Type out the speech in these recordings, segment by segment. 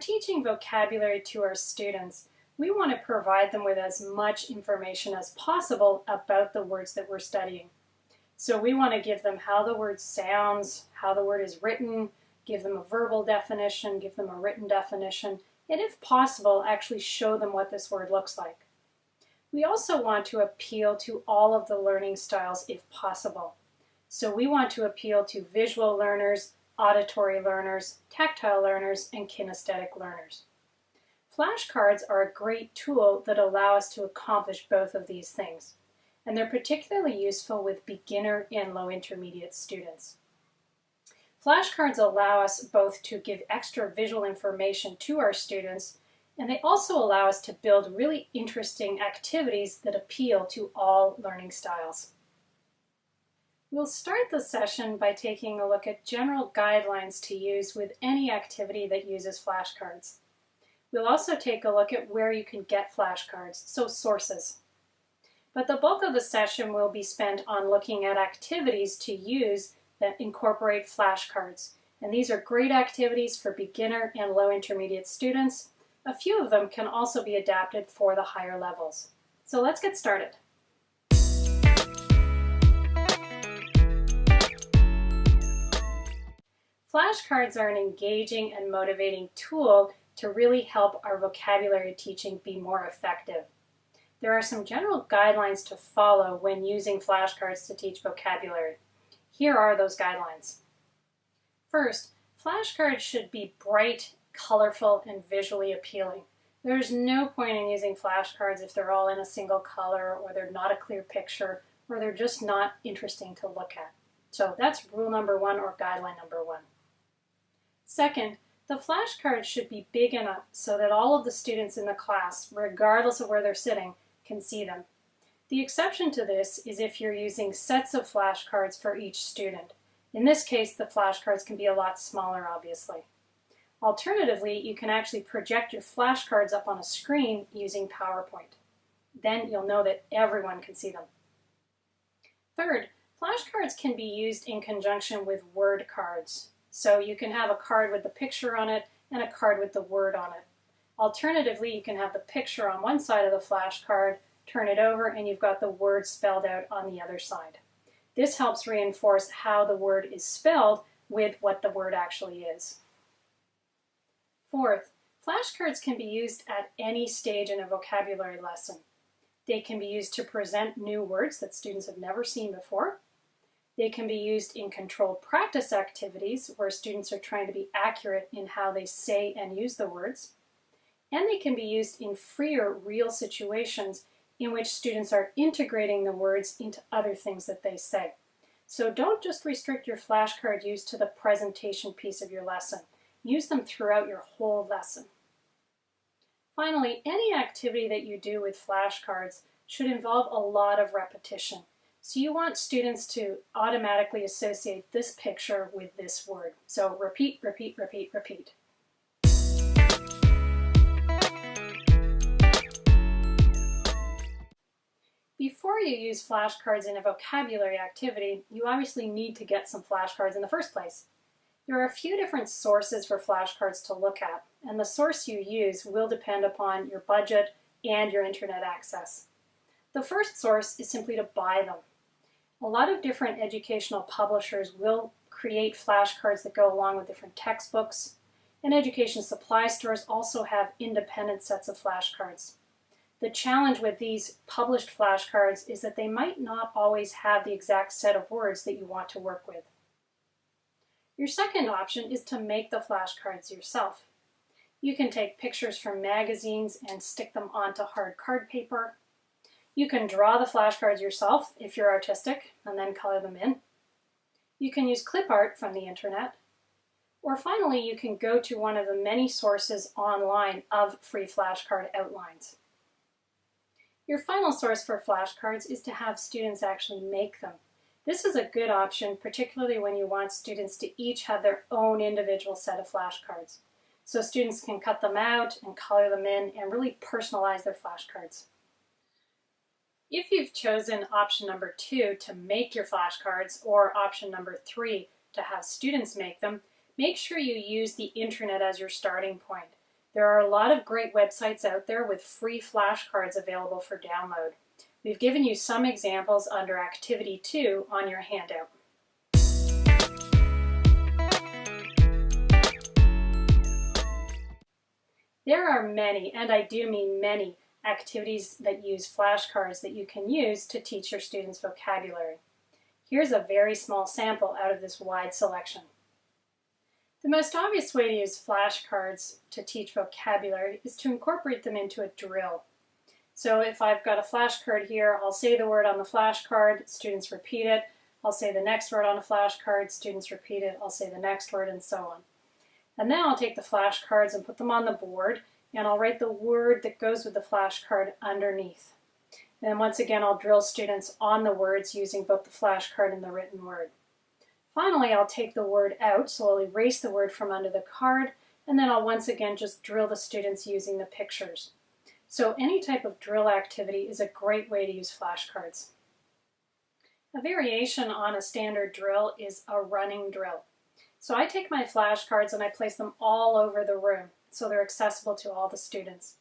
teaching vocabulary to our students, we want to provide them with as much information as possible about the words that we're studying. So we want to give them how the word sounds, how the word is written, give them a verbal definition, give them a written definition, and if possible, actually show them what this word looks like. We also want to appeal to all of the learning styles if possible. So we want to appeal to visual learners, auditory learners, tactile learners, and kinesthetic learners. Flashcards are a great tool that allow us to accomplish both of these things, and they're particularly useful with beginner and low intermediate students. Flashcards allow us both to give extra visual information to our students, and they also allow us to build really interesting activities that appeal to all learning styles. We'll start the session by taking a look at general guidelines to use with any activity that uses flashcards. We'll also take a look at where you can get flashcards, so sources. But the bulk of the session will be spent on looking at activities to use that incorporate flashcards. And these are great activities for beginner and low intermediate students. A few of them can also be adapted for the higher levels. So let's get started. Flashcards are an engaging and motivating tool to really help our vocabulary teaching be more effective. There are some general guidelines to follow when using flashcards to teach vocabulary. Here are those guidelines. First, flashcards should be bright, colorful, and visually appealing. There's no point in using flashcards if they're all in a single color, or they're not a clear picture, or they're just not interesting to look at. So that's rule number one, or guideline number one. Second, the flashcards should be big enough so that all of the students in the class, regardless of where they're sitting, can see them. The exception to this is if you're using sets of flashcards for each student. In this case, the flashcards can be a lot smaller, obviously. Alternatively, you can actually project your flashcards up on a screen using PowerPoint. Then you'll know that everyone can see them. Third, flashcards can be used in conjunction with word cards. So you can have a card with the picture on it and a card with the word on it. Alternatively, you can have the picture on one side of the flashcard, turn it over, and you've got the word spelled out on the other side. This helps reinforce how the word is spelled with what the word actually is. Fourth, flashcards can be used at any stage in a vocabulary lesson. They can be used to present new words that students have never seen before. They can be used in controlled practice activities where students are trying to be accurate in how they say and use the words. And they can be used in freer, real situations in which students are integrating the words into other things that they say. So don't just restrict your flashcard use to the presentation piece of your lesson. Use them throughout your whole lesson. Finally, any activity that you do with flashcards should involve a lot of repetition. So you want students to automatically associate this picture with this word. So repeat, repeat, repeat, repeat. Before you use flashcards in a vocabulary activity, you obviously need to get some flashcards in the first place. There are a few different sources for flashcards to look at, and the source you use will depend upon your budget and your internet access. The first source is simply to buy them. A lot of different educational publishers will create flashcards that go along with different textbooks, and education supply stores also have independent sets of flashcards. The challenge with these published flashcards is that they might not always have the exact set of words that you want to work with. Your second option is to make the flashcards yourself. You can take pictures from magazines and stick them onto hard card paper. You can draw the flashcards yourself if you're artistic and then color them in. You can use clip art from the internet. Or finally, you can go to one of the many sources online of free flashcard outlines. Your final source for flashcards is to have students actually make them. This is a good option, particularly when you want students to each have their own individual set of flashcards. So students can cut them out and color them in and really personalize their flashcards. If you've chosen option number 2 to make your flashcards, or option number 3 to have students make them, make sure you use the internet as your starting point. There are a lot of great websites out there with free flashcards available for download. We've given you some examples under Activity 2 on your handout. There are many, and I do mean many, activities that use flashcards that you can use to teach your students vocabulary. Here's a very small sample out of this wide selection. The most obvious way to use flashcards to teach vocabulary is to incorporate them into a drill. So if I've got a flashcard here, I'll say the word on the flashcard, students repeat it. I'll say the next word on a flashcard, students repeat it. I'll say the next word, and so on. And then I'll take the flashcards and put them on the board, and I'll write the word that goes with the flashcard underneath. And once again, I'll drill students on the words using both the flashcard and the written word. Finally, I'll take the word out, so I'll erase the word from under the card, and then I'll once again just drill the students using the pictures. So any type of drill activity is a great way to use flashcards. A variation on a standard drill is a running drill. So I take my flashcards and I place them all over the room so they're accessible to all the students.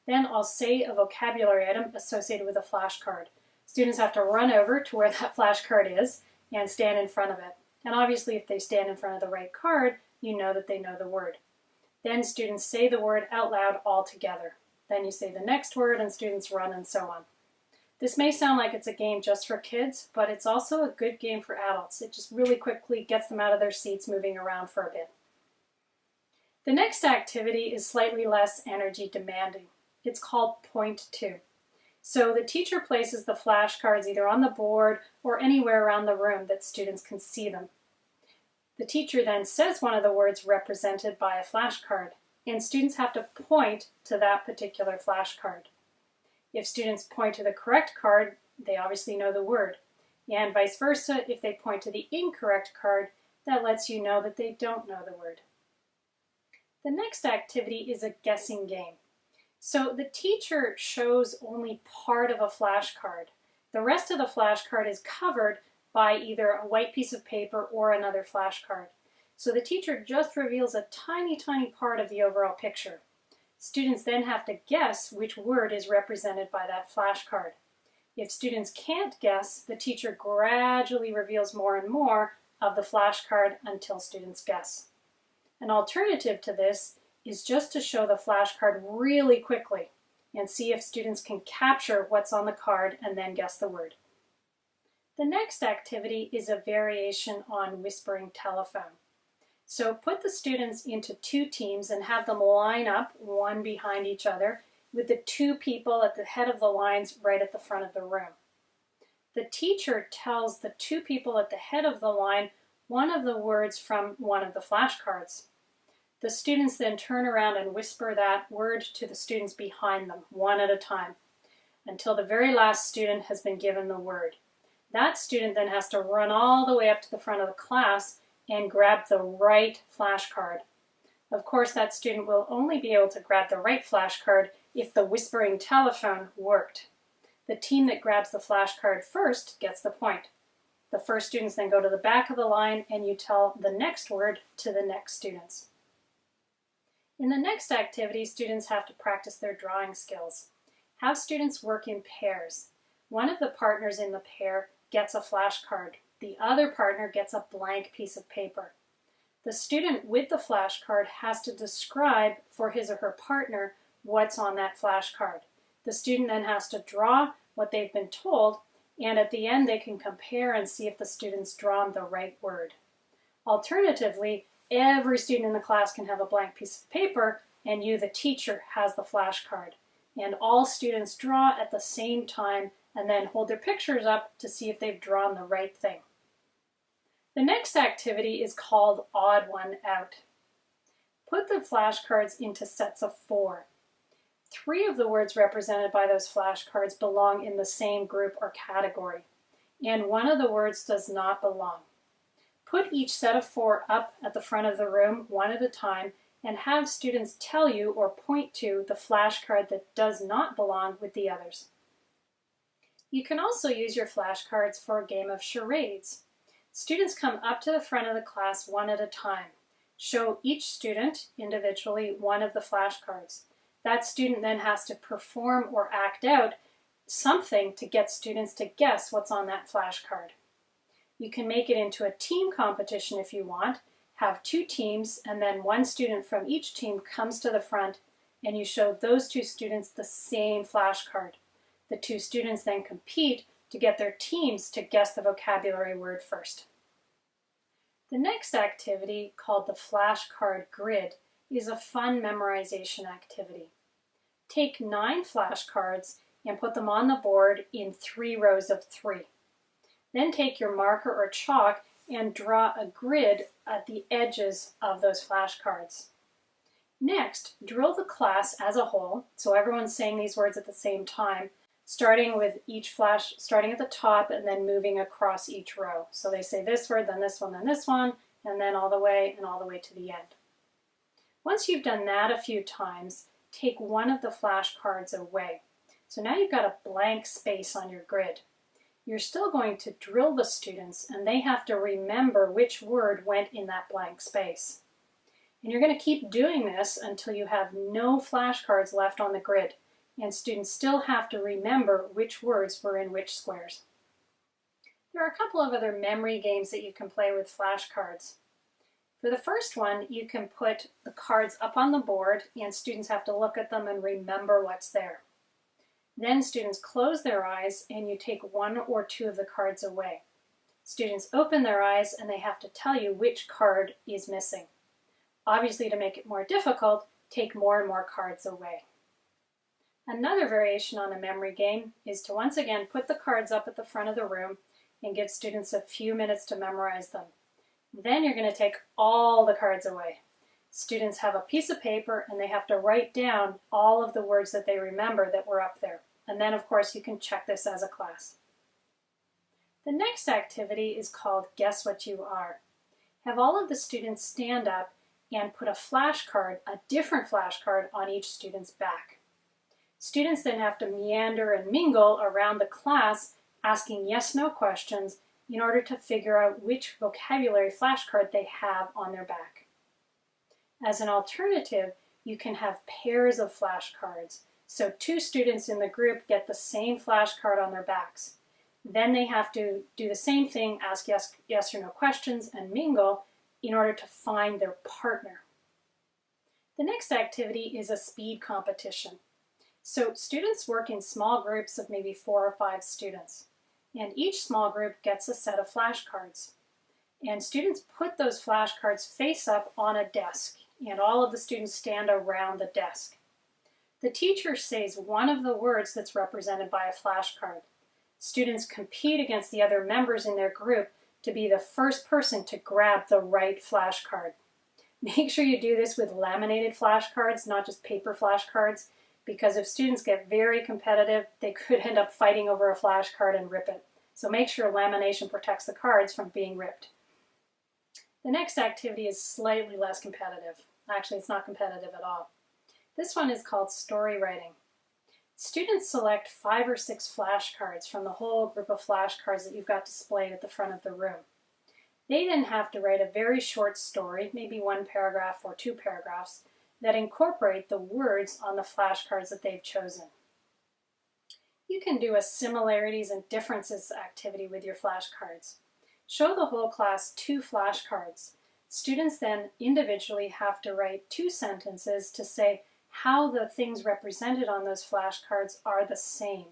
Then I'll say a vocabulary item associated with a flashcard. Students have to run over to where that flashcard is and stand in front of it. And obviously if they stand in front of the right card, you know that they know the word. Then students say the word out loud all together. Then you say the next word and students run, and so on. This may sound like it's a game just for kids, but it's also a good game for adults. It just really quickly gets them out of their seats moving around for a bit. The next activity is slightly less energy demanding. It's called point to. So the teacher places the flashcards either on the board or anywhere around the room that students can see them. The teacher then says one of the words represented by a flashcard, and students have to point to that particular flashcard. If students point to the correct card, they obviously know the word. And vice versa, if they point to the incorrect card, that lets you know that they don't know the word. The next activity is a guessing game. So the teacher shows only part of a flashcard. The rest of the flashcard is covered by either a white piece of paper or another flashcard. So the teacher just reveals a tiny, tiny part of the overall picture. Students then have to guess which word is represented by that flashcard. If students can't guess, the teacher gradually reveals more and more of the flashcard until students guess. An alternative to this is just to show the flashcard really quickly and see if students can capture what's on the card and then guess the word. The next activity is a variation on whispering telephone. So put the students into two teams and have them line up one behind each other with the two people at the head of the lines right at the front of the room. The teacher tells the two people at the head of the line one of the words from one of the flashcards. The students then turn around and whisper that word to the students behind them, one at a time, until the very last student has been given the word. That student then has to run all the way up to the front of the class and grab the right flashcard. Of course, that student will only be able to grab the right flashcard if the whispering telephone worked. The team that grabs the flashcard first gets the point. The first students then go to the back of the line and you tell the next word to the next students. In the next activity, students have to practice their drawing skills. Have students work in pairs. One of the partners in the pair gets a flashcard. The other partner gets a blank piece of paper. The student with the flashcard has to describe for his or her partner what's on that flashcard. The student then has to draw what they've been told, and at the end they can compare and see if the student's drawn the right word. Alternatively, every student in the class can have a blank piece of paper, and you, the teacher, has the flashcard. And all students draw at the same time and then hold their pictures up to see if they've drawn the right thing. The next activity is called Odd One Out. Put the flashcards into sets of 4. 3 of the words represented by those flashcards belong in the same group or category, and one of the words does not belong. Put each set of 4 up at the front of the room one at a time and have students tell you or point to the flashcard that does not belong with the others. You can also use your flashcards for a game of charades. Students come up to the front of the class one at a time. Show each student individually one of the flashcards. That student then has to perform or act out something to get students to guess what's on that flashcard. You can make it into a team competition if you want, have two teams, and then one student from each team comes to the front and you show those two students the same flashcard. The two students then compete to get their teams to guess the vocabulary word first. The next activity, called the flashcard grid, is a fun memorization activity. Take 9 flashcards and put them on the board in 3 rows of 3. Then take your marker or chalk and draw a grid at the edges of those flashcards. Next, drill the class as a whole, so everyone's saying these words at the same time, starting with each flash, starting at the top and then moving across each row. So they say this word, then this one, and then all the way and all the way to the end. Once you've done that a few times, take one of the flashcards away. So now you've got a blank space on your grid. You're still going to drill the students and they have to remember which word went in that blank space. And you're going to keep doing this until you have no flashcards left on the grid, and students still have to remember which words were in which squares. There are a couple of other memory games that you can play with flashcards. For the first one, you can put the cards up on the board and students have to look at them and remember what's there. Then students close their eyes and you take 1 or 2 of the cards away. Students open their eyes and they have to tell you which card is missing. Obviously, to make it more difficult, take more and more cards away. Another variation on a memory game is to once again put the cards up at the front of the room and give students a few minutes to memorize them. Then you're going to take all the cards away. Students have a piece of paper and they have to write down all of the words that they remember that were up there. And then, of course, you can check this as a class. The next activity is called Guess What You Are. Have all of the students stand up and put a flashcard, a different flashcard, on each student's back. Students then have to meander and mingle around the class asking yes/no questions in order to figure out which vocabulary flashcard they have on their back. As an alternative, you can have pairs of flashcards. So 2 students in the group get the same flashcard on their backs. Then they have to do the same thing, ask yes or no questions and mingle in order to find their partner. The next activity is a speed competition. So students work in small groups of maybe 4 or 5 students. And each small group gets a set of flashcards. And students put those flashcards face up on a desk, and all of the students stand around the desk. The teacher says one of the words that's represented by a flashcard. Students compete against the other members in their group to be the first person to grab the right flashcard. Make sure you do this with laminated flashcards, not just paper flashcards, because if students get very competitive, they could end up fighting over a flashcard and rip it. So make sure lamination protects the cards from being ripped. The next activity is slightly less competitive. Actually, it's not competitive at all. This one is called story writing. Students select 5 or 6 flashcards from the whole group of flashcards that you've got displayed at the front of the room. They then have to write a very short story, maybe 1 paragraph or 2 paragraphs, that incorporate the words on the flashcards that they've chosen. You can do a similarities and differences activity with your flashcards. Show the whole class 2 flashcards. Students then individually have to write 2 sentences to say how the things represented on those flashcards are the same.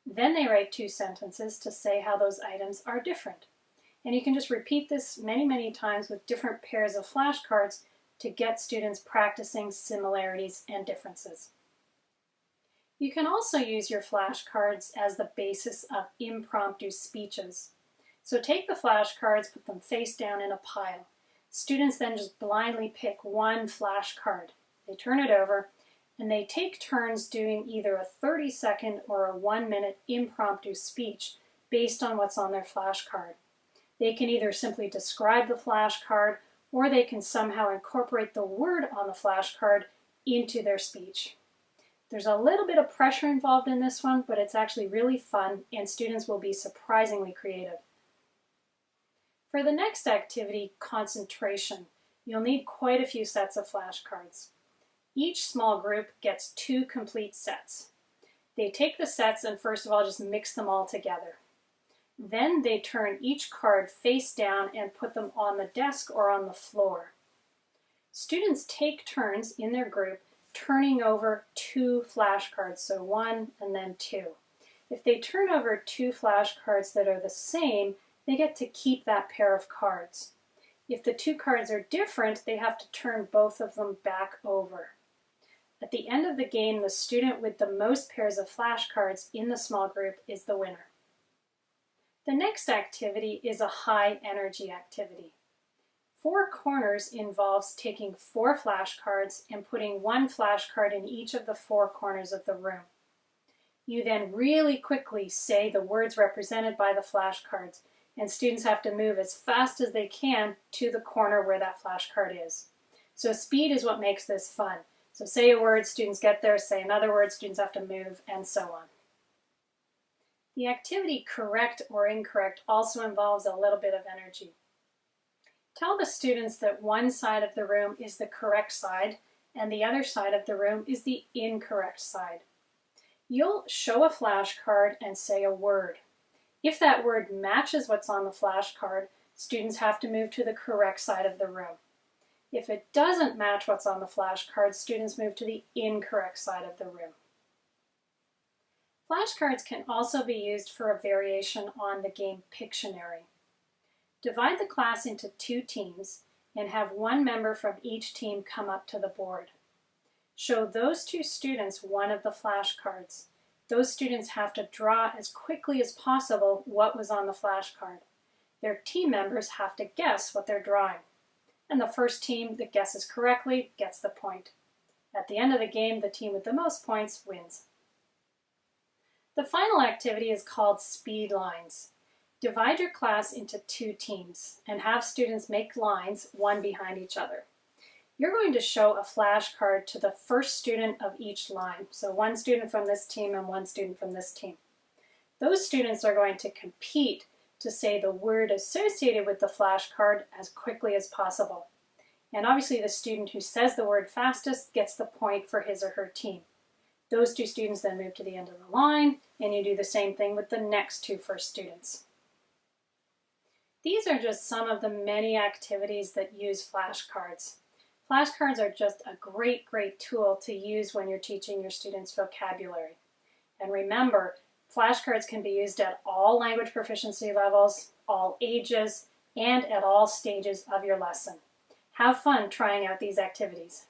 Then they write 2 sentences to say how those items are different. And you can just repeat this many, many times with different pairs of flashcards to get students practicing similarities and differences. You can also use your flashcards as the basis of impromptu speeches. So take the flashcards, put them face down in a pile. Students then just blindly pick one flashcard. They turn it over and they take turns doing either a 30-second or a 1-minute impromptu speech based on what's on their flashcard. They can either simply describe the flashcard or they can somehow incorporate the word on the flashcard into their speech. There's a little bit of pressure involved in this one, but it's actually really fun and students will be surprisingly creative. For the next activity, concentration, You'll need quite a few sets of flashcards. Each small group gets 2 complete sets. They take the sets and first of all just mix them all together. Then they turn each card face down and put them on the desk or on the floor. Students take turns in their group turning over 2 flashcards, so 1 and then 2. If they turn over 2 flashcards that are the same, they get to keep that pair of cards. If the 2 cards are different, they have to turn both of them back over. At the end of the game, the student with the most pairs of flashcards in the small group is the winner. The next activity is a high energy activity. 4 corners involves taking 4 flashcards and putting 1 flashcard in each of the 4 corners of the room. You then really quickly say the words represented by the flashcards, and students have to move as fast as they can to the corner where that flashcard is. So speed is what makes this fun. So say a word, students get there, say another word, students have to move, and so on. The activity correct or incorrect also involves a little bit of energy. Tell the students that one side of the room is the correct side and the other side of the room is the incorrect side. You'll show a flashcard and say a word. If that word matches what's on the flashcard, students have to move to the correct side of the room. If it doesn't match what's on the flashcard, students move to the incorrect side of the room. Flashcards can also be used for a variation on the game Pictionary. Divide the class into 2 teams and have 1 member from each team come up to the board. Show those 2 students one of the flashcards. Those students have to draw as quickly as possible what was on the flashcard. Their team members have to guess what they're drawing. And the first team that guesses correctly gets the point. At the end of the game, the team with the most points wins. The final activity is called speed lines. Divide your class into 2 teams and have students make lines one behind each other. You're going to show a flashcard to the first student of each line. So 1 student from this team and 1 student from this team. Those students are going to compete to say the word associated with the flashcard as quickly as possible. And obviously the student who says the word fastest gets the point for his or her team. Those 2 students then move to the end of the line, and you do the same thing with the next 2 first students. These are just some of the many activities that use flashcards. Flashcards are just a great tool to use when you're teaching your students vocabulary. And remember, flashcards can be used at all language proficiency levels, all ages, and at all stages of your lesson. Have fun trying out these activities.